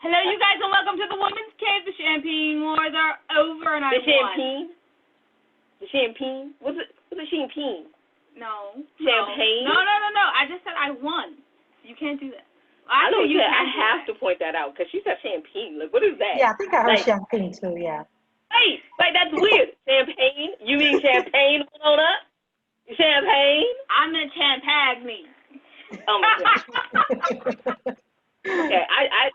Hello, you guys, and welcome to the Women's Cave. The Champagne Wars are over, and I won. The champagne? What's it champagne? No. Champagne? No. I just said I won. You can't do that. I know you. I have to point that out because she said champagne. Like, what is that? Yeah, I think I heard champagne too. Yeah. Wait, that's weird. Champagne? You mean champagne on up? Champagne? I meant champagne. Oh my God. Okay, I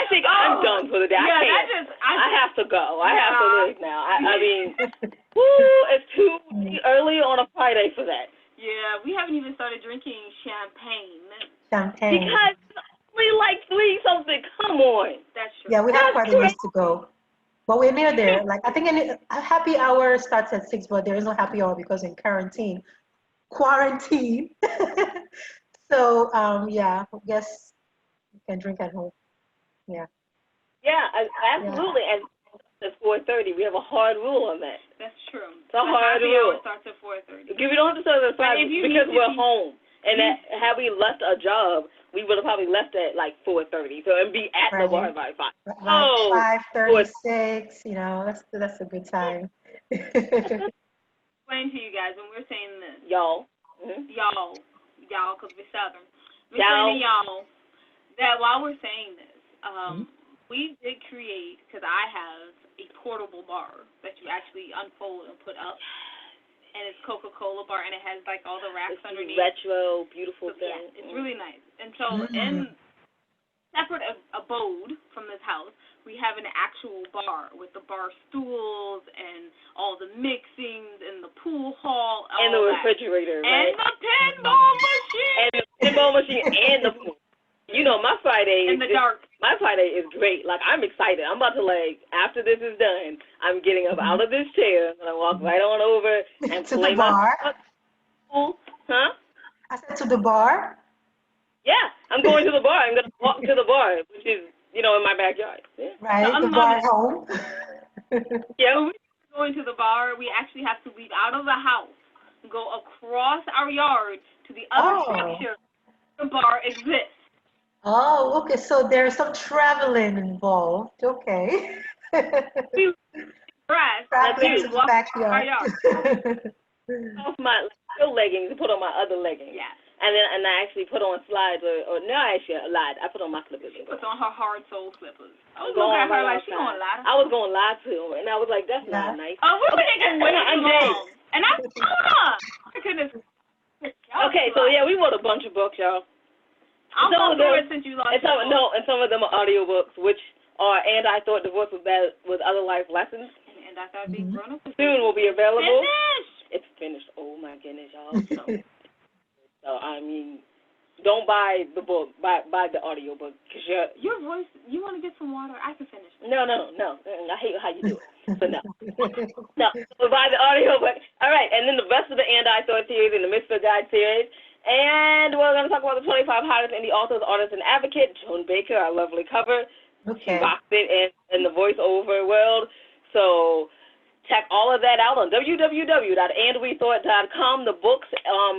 think I'm done for the day. I have to go. I have to leave now. I mean, it's too early on a Friday for that. Yeah, we haven't even started drinking champagne. Champagne. Because we like 3 something. Come on. That's true. Yeah, we have quite a ways to go. But we're near there. Like, I think a happy hour starts at 6, but there is no happy hour because in quarantine. So, yeah, I guess you can drink at home. Yeah. Yeah, absolutely. And it's 4:30. We have a hard rule on that. That's true. It's a hard rule. Happy hour starts at 4:30. We don't have to start at 5 because we're home. And had we left a job, we would have probably left at like 4:30. So and be at the bar by 5. Oh, 5:36. You know, that's a good time. Explain to you guys when we're saying this. Y'all, because we're Southern. We're saying to y'all that while we're saying this, we did create, because I have a portable bar that you actually unfold and put up, and it's Coca-Cola bar, and it has like all the racks underneath. Retro, beautiful thing. Yeah, it's really nice. And so in separate abode from this house, we have an actual bar with the bar stools and all the mixings and the pool hall. And the refrigerator, right? And the pinball machine. And the pinball machine and the pool. You know, my Friday in the dark. My Friday is great. Like, I'm excited. I'm about to, like, after this is done, I'm getting up out of this chair. I'm going to walk right on over and to play the bar. Huh? I said to the bar? Yeah, I'm going to the bar. I'm going to walk to the bar, which is, you know, in my backyard. Yeah. Right, so the bar at home. Yeah. When we're going to the bar, we actually have to leave out of the house, go across our yard to the other structure. The bar exists. Oh, okay. So there's some traveling involved. Okay. Traveling to the backyard. Off my leggings and put on my other leggings. Yeah. And I actually put on slides or no, I actually lied. I put on my slippers. She puts on her hard sole slippers. I was looking at her like she gonna lie. I was gonna lie to her, and I was like, that's not nice. Oh, we're taking way too long. And I told her. My goodness. Okay, so yeah, we wrote a bunch of books, y'all. I'll go through it since you lost. And some of them are audiobooks, which are And I Thought Divorce Was Bad with Other Life Lessons. And I Thought Being Grown Up soon will be available. Finished. It's finished. Oh my goodness, y'all. So I mean, don't buy the book. Buy the audiobook because your voice. You want to get some water? I can finish. No. I hate how you do it. So no. So buy the audiobook. All right, and then the rest of the And I Thought series and the Misfit Guide series. And we're going to talk about the 25 hottest indie authors, artists, and advocate. Joan Baker, our lovely cover. Okay. She rocked it in the voiceover world. So check all of that out on www.andwethought.com. The books,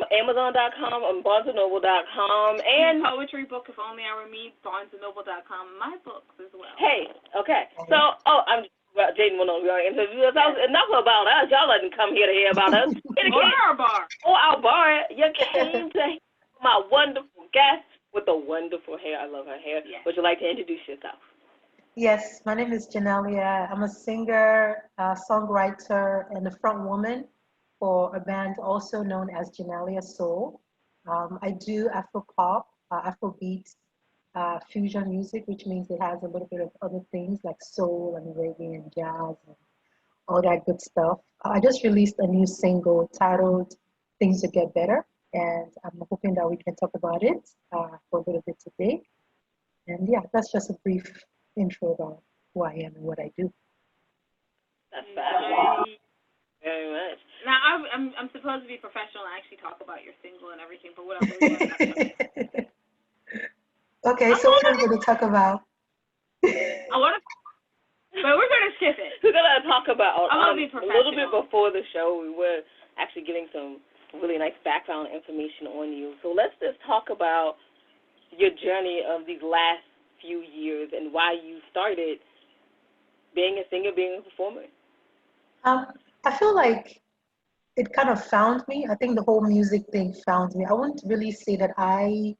Amazon.com, and BarnesandNoble.com. And poetry book, If Only I Were Me, BarnesandNoble.com. My books as well. Hey, okay. So, I'm Jaden will know we are interviewed. Enough about us. Y'all didn't come here to hear about us. Or our bar. Or our bar. You came to hear my wonderful guest with the wonderful hair. I love her hair. Yes. Would you like to introduce yourself? Yes, my name is Janelia. I'm a singer, songwriter, and a front woman for a band also known as Janelia Soul. I do Afro-pop, Afrobeat, fusion music, which means it has a little bit of other things like soul and reggae and jazz and all that good stuff. I just released a new single titled Things Will Get Better, and I'm hoping that we can talk about it for a little bit today. And yeah, that's just a brief intro about who I am and what I do. That's fabulous. Very much. Now, I'm supposed to be professional and actually talk about your single and everything, but what I'm really going to Okay, so what are we going to talk about? But we're going to skip it. We're going to talk about a little bit before the show. We were actually getting some really nice background information on you. So let's just talk about your journey of these last few years is and why you started being a singer, being a performer? I feel like it kind of found me. I think the whole music thing found me. I wouldn't really say that I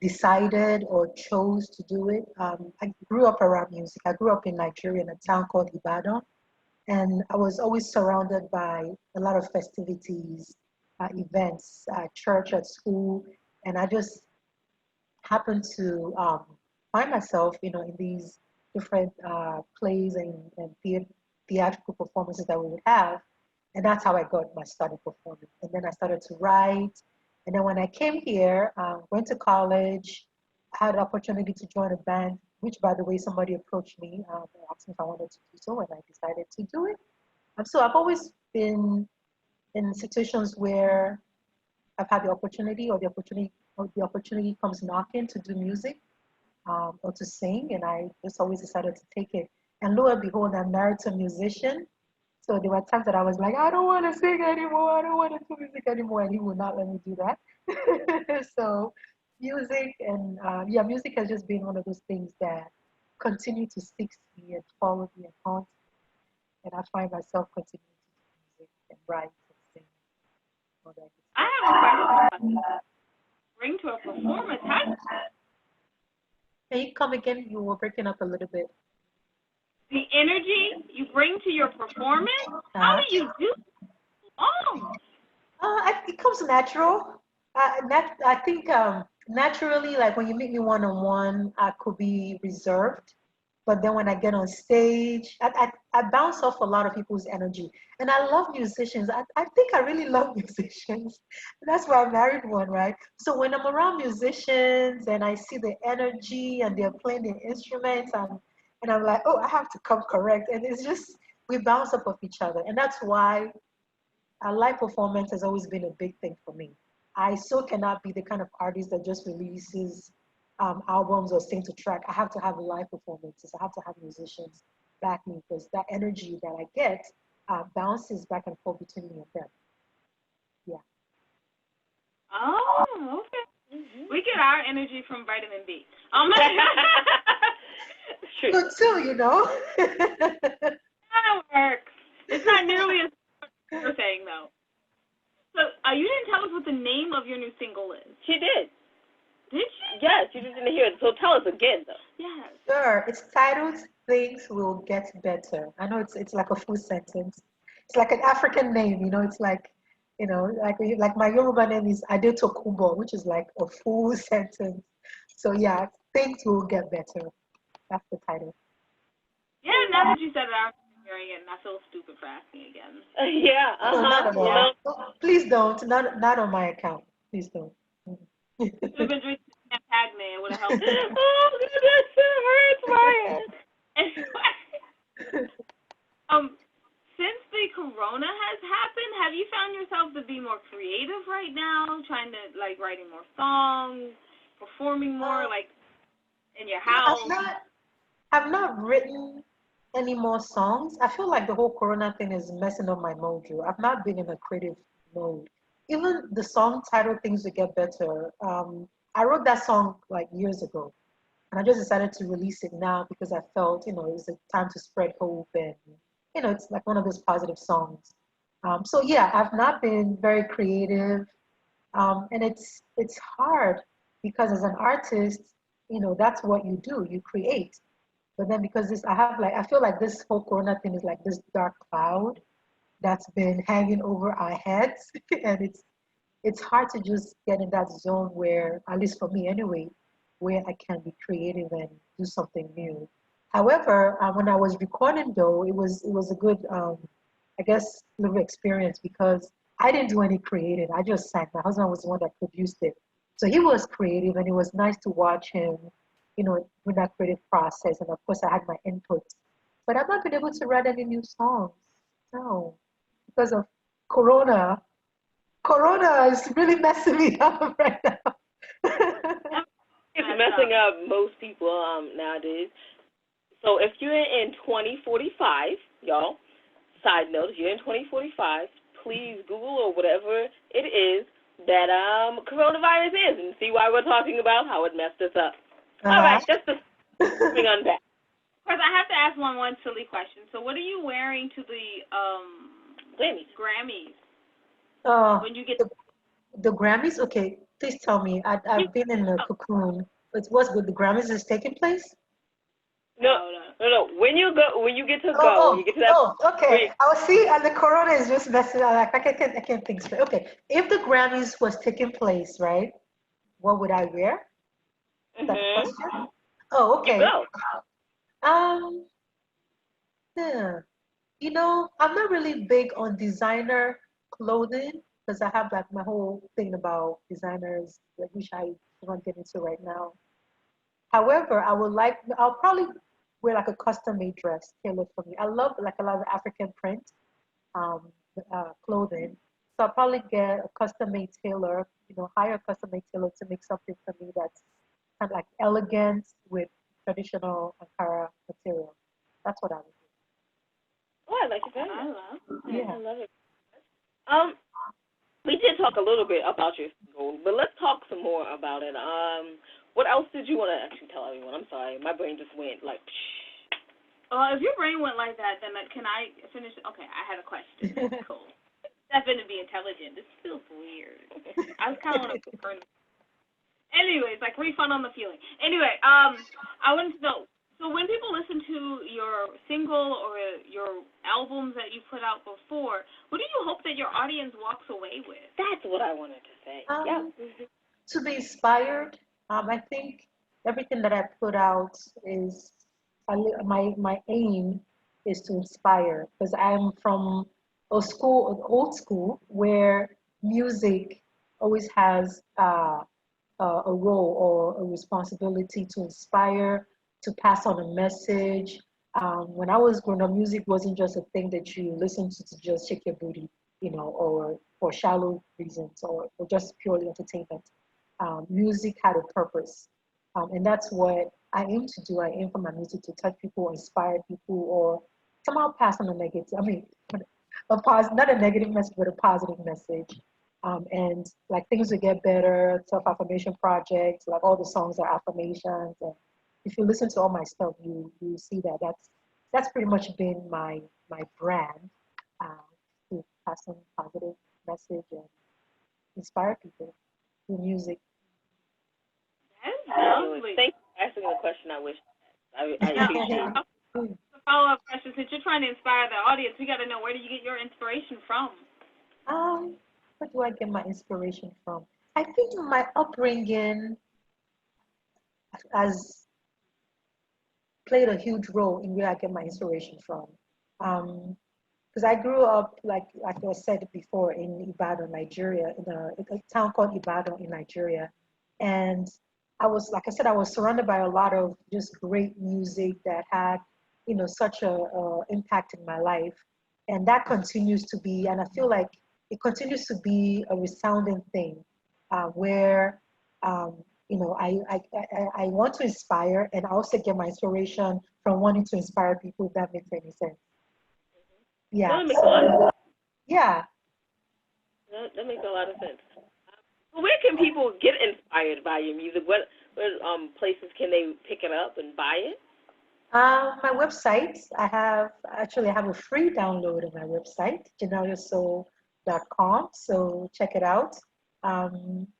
decided or chose to do it. I grew up around music. I grew up in Nigeria in a town called Ibadan, and I was always surrounded by a lot of festivities, events, church, at school, and I just happened to find myself, in these different plays and theatrical performances that we would have, and that's how I got my start in performing. And then I started to write, and then when I came here, went to college, had the opportunity to join a band, which, by the way, somebody approached me and asked me if I wanted to do so, and I decided to do it. So I've always been in situations where I've had the opportunity, or the opportunity comes knocking to do music, or to sing, and I just always decided to take it. And lo and behold, I'm married to a musician. So there were times that I was like, I don't want to sing anymore. I don't want to do music anymore, and he would not let me do that. So music and music has just been one of those things that continue to stick to me and follow me and haunt me. And I find myself continuing to do music and write and sing. All that good I stuff. have a question. Bring to a performance. How Can you come again? You were breaking up a little bit. the energy you bring to your performance? How Uh-huh. do you do songs? It comes natural. I think naturally, like when you meet me one on one, I could be reserved, but then when I get on stage, I bounce off a lot of people's energy, and I love musicians. I think I really love musicians. That's why I married one, right? So when I'm around musicians and I see the energy and they're playing the instruments, and I'm like, oh, I have to come correct, and it's just we bounce off of each other, and that's why live performance has always been a big thing for me. I so cannot be the kind of artist that just releases albums or sing to track. I have to have live performances. I have to have musicians back me because that energy that I get bounces back and forth between me and them. Yeah. Oh, okay. Mm-hmm. We get our energy from vitamin B. True. Good too. That works. It's not nearly as you're saying though. So, you didn't tell us what the name of your new single is. She did. Did she? Yes, you just didn't hear it. So tell us again, though. Yes. Sure. It's titled "Things Will Get Better." I know it's like a full sentence. It's like an African name. It's like like my Yoruba name is Adetokunbo, which is like a full sentence. So yeah, things will get better. That's the title. Yeah, now that you said it, I'm hearing it, and I feel stupid for asking again. Yeah, No, not at all. yeah. Oh, please don't. Not on my account. Please don't. You should have been drinking tag man. It would have helped. Oh, that shit hurts my head. Anyway, since the corona has happened, have you found yourself to be more creative right now, trying to writing more songs, performing more, in your house? I've not written any more songs. I feel like the whole Corona thing is messing up my mojo. I've not been in a creative mode. Even the song title "Things Will Get Better." I wrote that song like years ago, and I just decided to release it now because I felt, it was a time to spread hope, and it's like one of those positive songs. So yeah, I've not been very creative, and it's hard because as an artist, that's what you do. You create. But then because I feel like this whole Corona thing is like this dark cloud that's been hanging over our heads, and it's hard to just get in that zone where, at least for me anyway, where I can be creative and do something new. However, when I was recording though, it was a good, I guess, little experience because I didn't do any creative. I just sang. My husband was the one that produced it, so he was creative, and it was nice to watch him, with that creative process. And of course, I had my input, but I've not been able to write any new songs. No, because of Corona. Corona is really messing me up right now. It's messing up most people nowadays. So if you're in 2045, y'all, side note, if you're in 2045, please Google or whatever it is that coronavirus is and see why we're talking about how it messed us up. All right, just Moving on back. Because I have to ask one silly question. So, what are you wearing to the Grammys? When you get the Grammys? Okay, please tell me. I've been in a cocoon. What's good? The Grammys is taking place? No. When you get to go, you get to that. Okay. Break. I was see, and the corona is just messing up. Like, I can't think straight. Okay, if the Grammys was taking place, right? What would I wear? Is that the question? Oh, okay. You go. Yeah. You know, I'm not really big on designer clothing because I have like my whole thing about designers, which I won't get into right now. However, I'll probably wear like a custom made dress tailored for me. I love like a lot of African print clothing. So I'll probably get a custom made tailor, hire a custom made tailor to make something for me that's kind of like elegant with traditional Ankara material. That's what I would do. Oh, I like it very much. Yeah. I love it. We did talk a little bit about your single, but let's talk some more about it. What else did you want to actually tell everyone? I'm sorry, my brain just went like. If your brain went like that, then can I finish? Okay, I had a question. Cool. Step in to be intelligent. This feels weird. I was kind of want to burn. Anyways, like refund on the feeling. Anyway, I wanted to know. So when people listen to your single or your albums that you put out before, what do you hope that your audience walks away with? That's what I wanted to say. Yeah. To be inspired. I think everything that I put out is my aim is to inspire because I'm from old school where music always has a role or a responsibility to inspire, to pass on a message. When I was growing up, music wasn't just a thing that you listen to just shake your booty, or for shallow reasons or just purely entertainment. Music had a purpose. And that's what I aim to do. I aim for my music to touch people, inspire people, or somehow pass on a negative, not a negative message, but a positive message. And like things will get better, self-affirmation projects, like all the songs are affirmations. And if you listen to all my stuff, you see that that's pretty much been my brand, to pass on positive message and inspire people through music. That's lovely. Thank you for asking the question. I wish I appreciate it. A follow-up question: since you're trying to inspire the audience, we got to know, where do you get your inspiration from? Where do I get my inspiration from? I think my upbringing has played a huge role in where I get my inspiration from. Because I grew up, like I said before, in Ibadan, Nigeria, in a town called Ibadan in Nigeria. And I was surrounded by a lot of just great music that had, such a impact in my life. And that continues to be, and I feel like it continues to be a resounding thing, where, I want to inspire, and I also get my inspiration from wanting to inspire people, if that makes any sense. Yeah. Yeah. That makes a lot of sense. Where can people get inspired by your music? What places can they pick it up and buy it? My website, I have a free download of my website, janeliasoul.com. So check it out.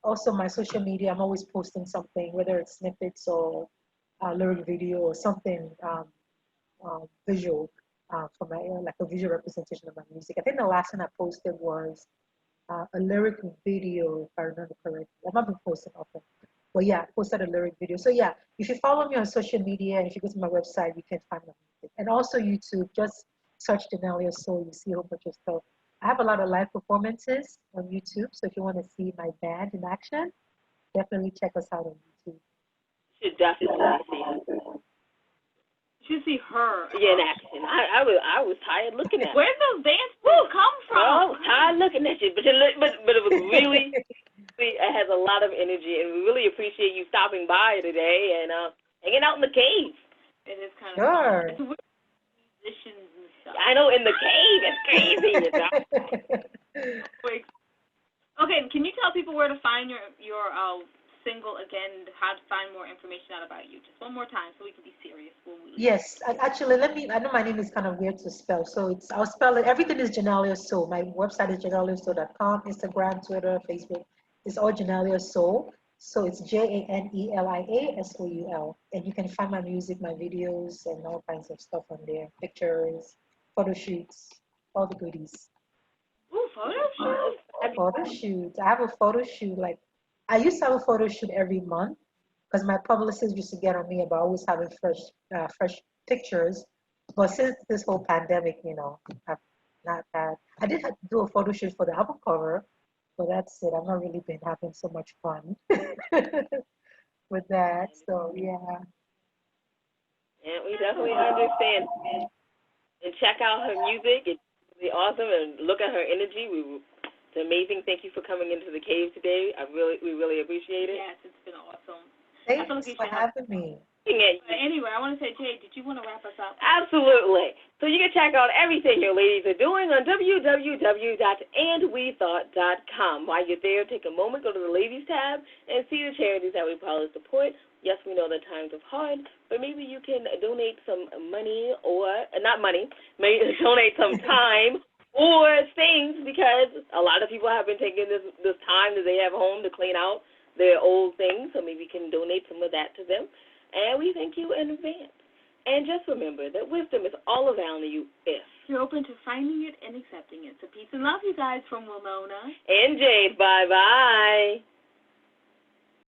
Also, my social media, I'm always posting something, whether it's snippets or lyric video or something visual for my like a visual representation of my music. I think the last thing I posted was a lyric video, if I remember correctly. I've not been posting often, but yeah, I posted a lyric video. So yeah, if you follow me on social media and if you go to my website, you can find my music. And also YouTube, just search Janelias Soul, you see a whole bunch of stuff. I have a lot of live performances on YouTube, so if you want to see my band in action, definitely check us out on YouTube. You should definitely see her. You should see her. Yeah, in action. I was tired looking at her. Where'd those dance moves come from? I was tired looking at you, but it was really, it has a lot of energy, and we really appreciate you stopping by today and hanging out in the cave. It is kind of sure. It's weird. Musicians and stuff. I know, in the cave, it's crazy. Okay, can you tell people where to find your single again, how to find more information out about you. Just one more time so we can be serious when we leave. Yes, actually, I know my name is kind of weird to spell, so I'll spell it. Everything is Janelias Soul. My website is janeliasoul.com, Instagram, Twitter, Facebook. It's all Janelias Soul. So it's JANELIASOUL. And you can find my music, my videos, and all kinds of stuff on there. Pictures, photo shoots, all the goodies. Ooh, photo shoots. Photo shoot. I have a photo shoot. Like, I used to have a photo shoot every month because my publicist used to get on me about always having fresh pictures. But since this whole pandemic, I've not had. I did have to do a photo shoot for the album cover, but that's it. I've not really been having so much fun with that. So yeah. Yeah, we definitely understand. And check out her music. It's really awesome. And look at her energy. It's amazing. Thank you for coming into the cave today. We really appreciate it. Yes, it's been awesome. Thanks for having me. Anyway, I want to say, Jay, did you want to wrap us up? Absolutely. So you can check out everything your ladies are doing on www.andwethought.com. While you're there, take a moment, go to the ladies tab, and see the charities that we probably support. Yes, we know that times are hard, but maybe you can donate some money maybe donate some time or things, because a lot of people have been taking this time that they have home to clean out their old things, so maybe you can donate some of that to them. And we thank you in advance. And just remember that wisdom is all around you if you're open to finding it and accepting it. So peace and love, you guys, from Winona and Jade. Bye-bye.